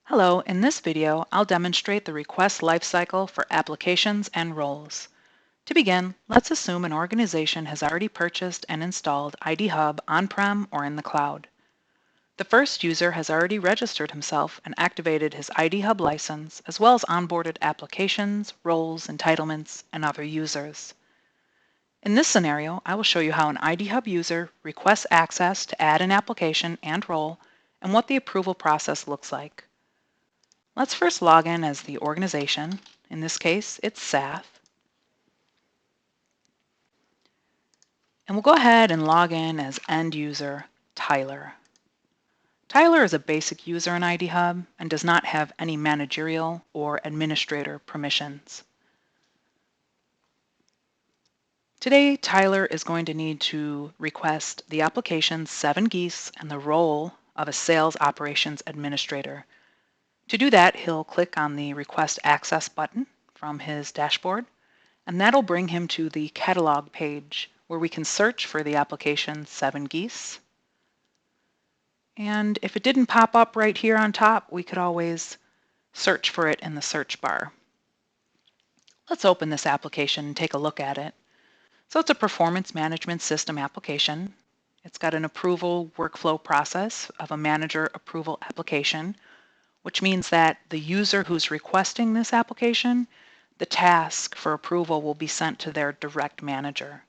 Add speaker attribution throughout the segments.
Speaker 1: Hello, in this video, I'll demonstrate the request lifecycle for applications and roles. To begin, let's assume an organization has already purchased and installed IDHub on-prem or in the cloud. The first user has already registered himself and activated his IDHub license, as well as onboarded applications, roles, entitlements, and other users. In this scenario, I will show you how an IDHub user requests access to add an application and role, and what the approval process looks like. Let's first log in as the organization. In this case, it's Sath. And we'll go ahead and log in as end user Tyler. Tyler is a basic user in IDHub and does not have any managerial or administrator permissions. Today, Tyler is going to need to request the application 7 geese and the role of a sales operations administrator. To do that, he'll click on the Request Access button from his dashboard, and that'll bring him to the catalog page where we can search for the application 7 geese. And if it didn't pop up right here on top, we could always search for it in the search bar. Let's open this application and take a look at it. So it's a performance management system application. It's got an approval workflow process of a manager approval application, which means that the user who's requesting this application, the task for approval will be sent to their direct manager.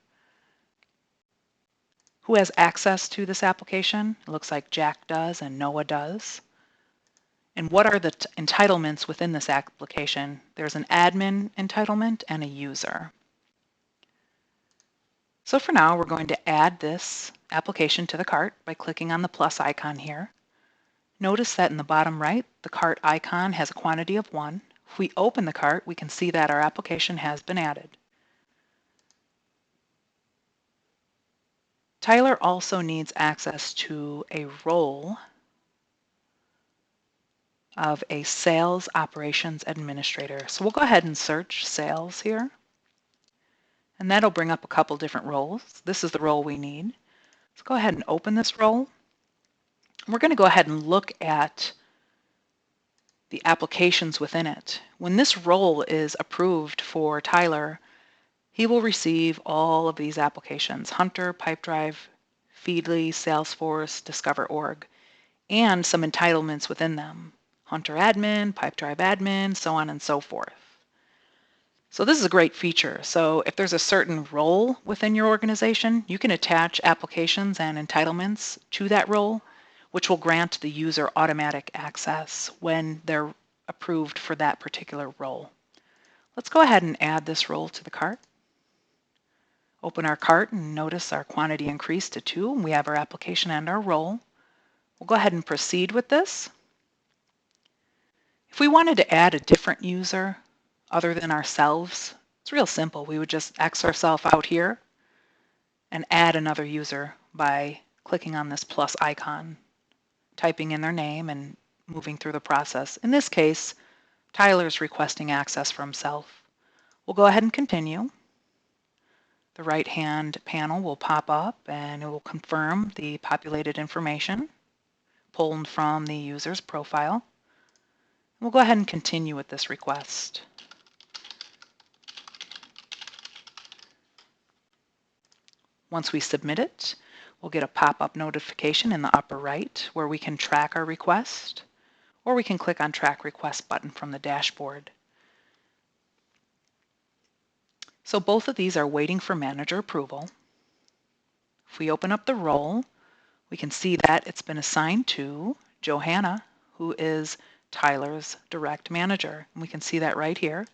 Speaker 1: Who has access to this application? It looks like Jack does and Noah does. And what are the entitlements within this application? There's an admin entitlement and a user. So for now, we're going to add this application to the cart by clicking on the plus icon here. Notice that in the bottom right, the cart icon has a quantity of 1. If we open the cart, we can see that our application has been added. Tyler also needs access to a role of a sales operations administrator. So we'll go ahead and search sales here. And that'll bring up a couple different roles. This is the role we need. Let's go ahead and open this role. We're going to go ahead and look at the applications within it. When this role is approved for Tyler, he will receive all of these applications: Hunter, Pipedrive, Feedly, Salesforce, Discover.org, and some entitlements within them: Hunter admin, Pipedrive admin, so on and so forth. So this is a great feature. So if there's a certain role within your organization, you can attach applications and entitlements to that role, which will grant the user automatic access when they're approved for that particular role. Let's go ahead and add this role to the cart. Open our cart and notice our quantity increased to 2, and we have our application and our role. We'll go ahead and proceed with this. If we wanted to add a different user other than ourselves, it's real simple. We would just X ourselves out here and add another user by clicking on this plus icon, typing in their name, and moving through the process. In this case, Tyler's requesting access for himself. We'll go ahead and continue. The right-hand panel will pop up and it will confirm the populated information pulled from the user's profile. We'll go ahead and continue with this request. Once we submit it, we'll get a pop-up notification in the upper right where we can track our request, or we can click on Track Request button from the dashboard. So both of these are waiting for manager approval. If we open up the role, we can see that it's been assigned to Johanna, who is Tyler's direct manager. And we can see that right here.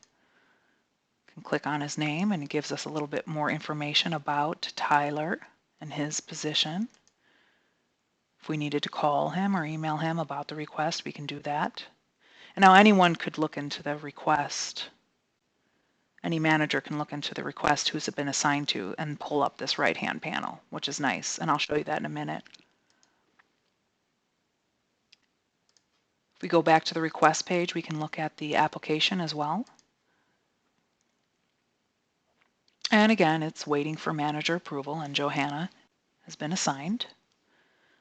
Speaker 1: Can click on his name and it gives us a little bit more information about Tyler and his position. If we needed to call him or email him about the request, we can do that. And now anyone could look into the request. Any manager can look into the request who's been assigned to and pull up this right-hand panel, which is nice. And I'll show you that in a minute. If we go back to the request page, we can look at the application as well. And again, it's waiting for manager approval, and Johanna has been assigned.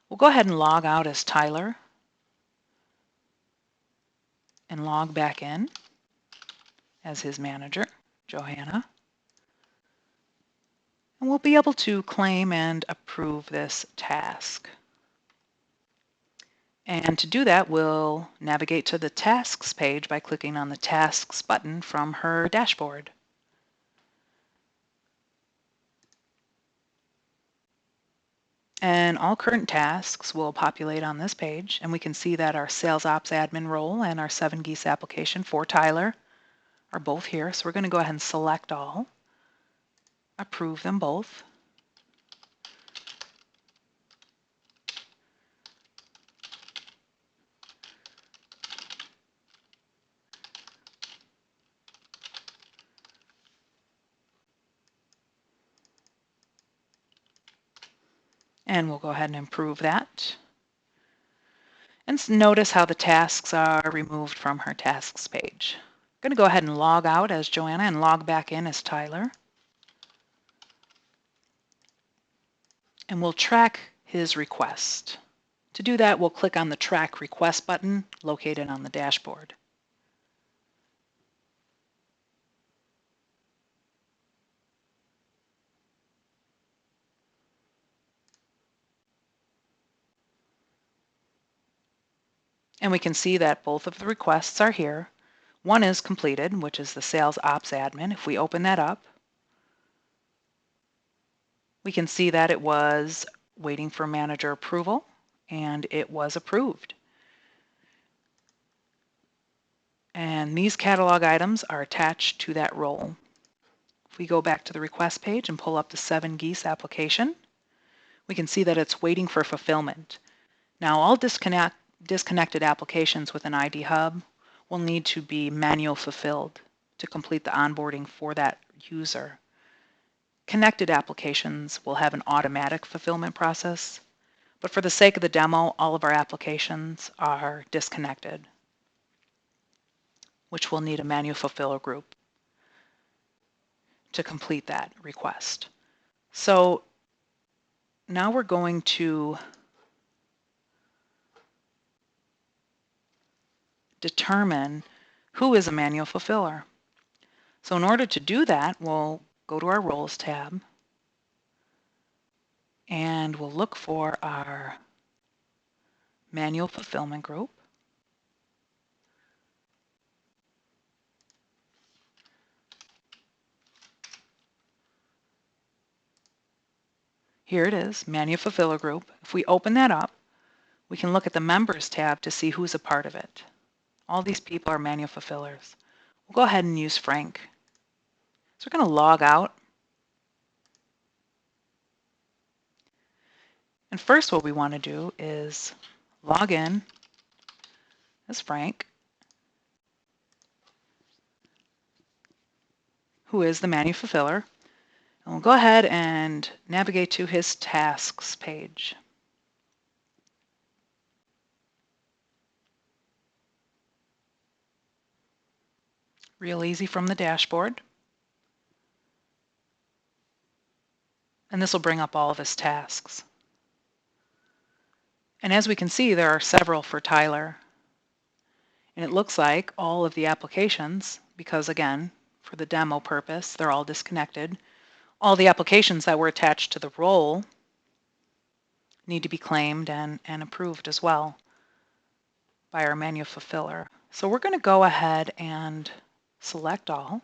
Speaker 1: We'll go ahead and log out as Tyler. and log back in as his manager, Johanna. And we'll be able to claim and approve this task. And to do that, we'll navigate to the Tasks page by clicking on the Tasks button from her dashboard. And all current tasks will populate on this page, and we can see that our Sales Ops Admin role and our 7 Geese application for Tyler are both here. So we're going to go ahead and select all, approve them both. And we'll go ahead and approve that. And notice how the tasks are removed from her tasks page. I'm going to go ahead and log out as Joanna and log back in as Tyler. And we'll track his request. To do that, we'll click on the Track Request button located on the dashboard. And we can see that both of the requests are here. One is completed, which is the Sales Ops Admin. If we open that up, we can see that it was waiting for manager approval, and it was approved. And these catalog items are attached to that role. If we go back to the request page and pull up the 7 Geese application, we can see that it's waiting for fulfillment. Now, all disconnected applications with an IDHub will need to be manual fulfilled to complete the onboarding for that user. Connected applications will have an automatic fulfillment process, but for the sake of the demo, all of our applications are disconnected, which will need a manual fulfiller group to complete that request. So now we're going to determine who is a manual fulfiller. So in order to do that, we'll go to our Roles tab, and we'll look for our manual fulfillment group. Here it is, manual fulfiller group. If we open that up, we can look at the Members tab to see who's a part of it. All these people are manual fulfillers. We'll go ahead and use Frank. So we're going to log out. And first what we want to do is log in as Frank, who is the manual fulfiller. And we'll go ahead and navigate to his tasks page. Real easy from the dashboard. And this will bring up all of his tasks. And as we can see, there are several for Tyler. And it looks like all of the applications, because again, for the demo purpose, they're all disconnected. All the applications that were attached to the role need to be claimed and approved as well by our manual fulfiller. So we're going to go ahead and select all.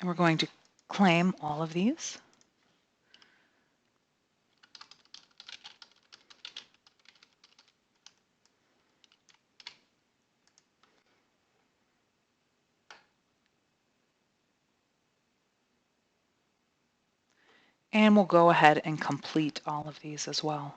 Speaker 1: And we're going to claim all of these. And we'll go ahead and complete all of these as well.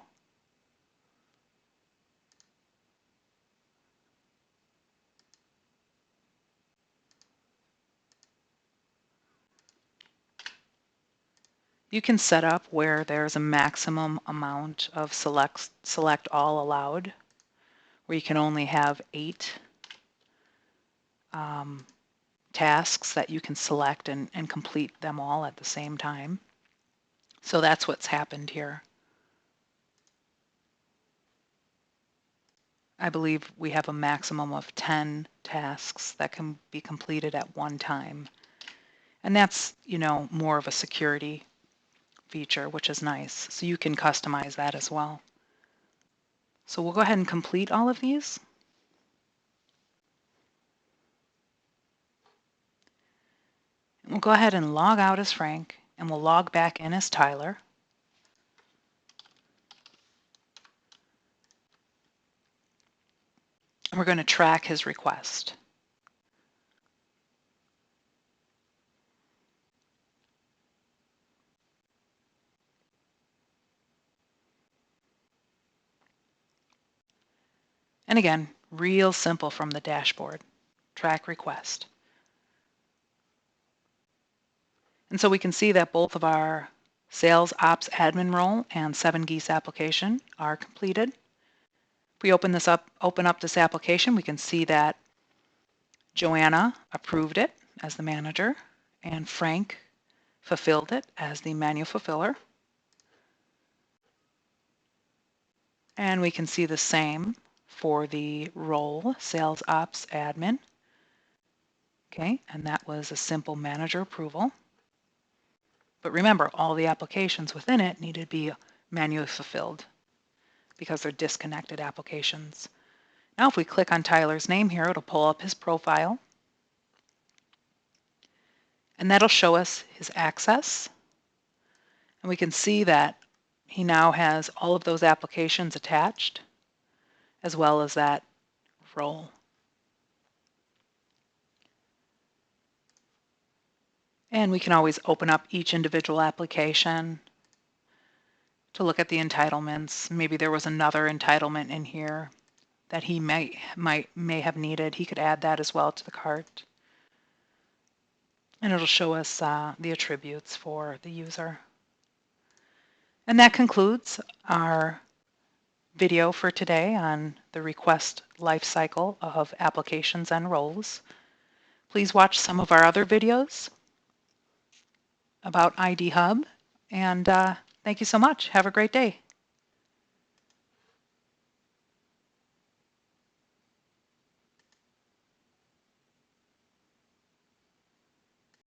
Speaker 1: You can set up where there's a maximum amount of select all allowed, where you can only have 8 tasks that you can select and complete them all at the same time. So that's what's happened here. I believe we have a maximum of 10 tasks that can be completed at one time. And that's, more of a security feature, which is nice. So you can customize that as well. So we'll go ahead and complete all of these. We'll go ahead and log out as Frank, and we'll log back in as Tyler. And we're going to track his request. And again, real simple from the dashboard. Track request. And so we can see that both of our Sales Ops Admin role and 7 Geese application are completed. If we open up this application, we can see that Joanna approved it as the manager, and Frank fulfilled it as the manual fulfiller. And we can see the same for the role Sales Ops Admin. Okay, and that was a simple manager approval. But remember, all the applications within it need to be manually fulfilled because they're disconnected applications. Now if we click on Tyler's name here, it'll pull up his profile. And that'll show us his access. And we can see that he now has all of those applications attached, as well as that role. And we can always open up each individual application to look at the entitlements. Maybe there was another entitlement in here that he may have needed. He could add that as well to the cart. And it'll show us the attributes for the user. And that concludes our video for today on the request lifecycle of applications and roles. Please watch some of our other videos about IDHub, and thank you so much. Have a great day.